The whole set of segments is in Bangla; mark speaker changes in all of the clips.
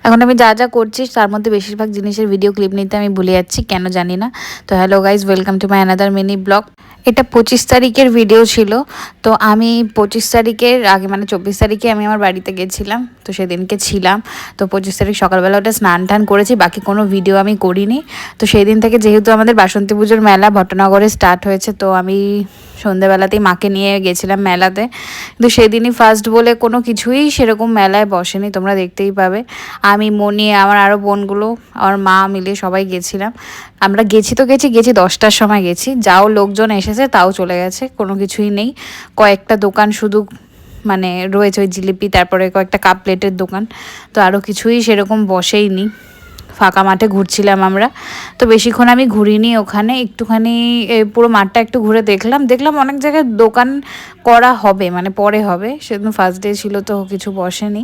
Speaker 1: এখন আমি যা যা করছি তার মধ্যে বেশিরভাগ জিনিসের ভিডিও ক্লিপ নিতে আমি ভুলে যাচ্ছি, কেন জানি না। তো hello guys, welcome to my another mini blog. এটা 25 তারিখের ভিডিও ছিল। তো আমি 25 তারিখের আগে মানে 24 তারিখে আমি আমার বাড়িতে গেছিলাম, তো সেদিনকে ছিলাম। তো 25 তারিখ সকালবেলা ওটা স্নান টান করেছি, বাকি কোনো ভিডিও আমি করিনি। তো সেই দিন থেকে যেহেতু আমাদের বাসন্তী পুজোর মেলা ভট্টনগরে স্টার্ট হয়েছে, তো আমি সন্ধ্যেবেলাতেই মাকে নিয়ে গেছিলাম মেলাতে। কিন্তু সেদিনই ফার্স্ট বলে কোনো কিছুই সেরকম মেলায় বসেনি, তোমরা দেখতেই পাবে। আমি, মনি, আমার আরও বোনগুলো, আমার মা মিলে সবাই গেছিলাম। আমরা গেছি 10টার সময় গেছি, যাও লোকজন এসেছে তাও চলে গেছে, কোনো কিছুই নেই। কয়েকটা দোকান শুধু মানে রয়েছে, ওই জিলিপি, তারপরে কয়েকটা কাপ প্লেটের দোকান, তো আরও কিছুই সেরকম বসেইনি। ফাঁকা মাঠে ঘুরছিলাম আমরা। তো বেশিক্ষণ আমি ঘুরিনি ওখানে, একটুখানি পুরো মাঠটা একটু ঘুরে দেখলাম অনেক জায়গায় দোকান করা হবে, মানে পরে হবে, সেদিন ফার্স্ট ডে ছিল তো কিছু বসেনি।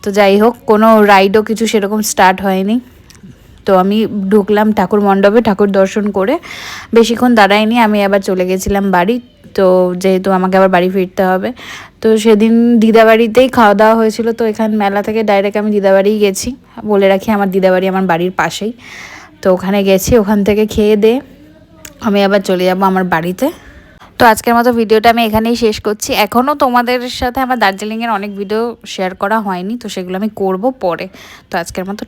Speaker 1: তো যাই হোক, কোনো রাইডও কিছু সেরকম স্টার্ট হয়নি। তো আমি ঢুকলাম ঠাকুর মণ্ডপে, ঠাকুর দর্শন করে বেশিক্ষণ দাঁড়াইনি, আমি আবার চলে গেছিলাম বাড়ি। তো যেহেতু আমাকে আবার বাড়ি ফিরতে হবে, তো সেদিন দিদাবাড়িতেই খাওয়া দাওয়া হয়েছিল। তো এখান মেলা থেকে ডাইরেক্ট আমি দিদাবাড়িই গেছি। বলে রাখি, আমার দিদাবাড়ি আমার বাড়ির পাশেই। তো ওখানে গেছি, ওখান থেকে খেয়ে দিয়ে আমি আবার চলে যাব আমার বাড়িতে। তো আজকের মতো ভিডিওটা আমি এখানেই শেষ করছি। এখনও তোমাদের সাথে আমার দার্জিলিংয়ের অনেক ভিডিও শেয়ার করা হয়নি, তো সেগুলো আমি করব পরে। তো আজকের মতো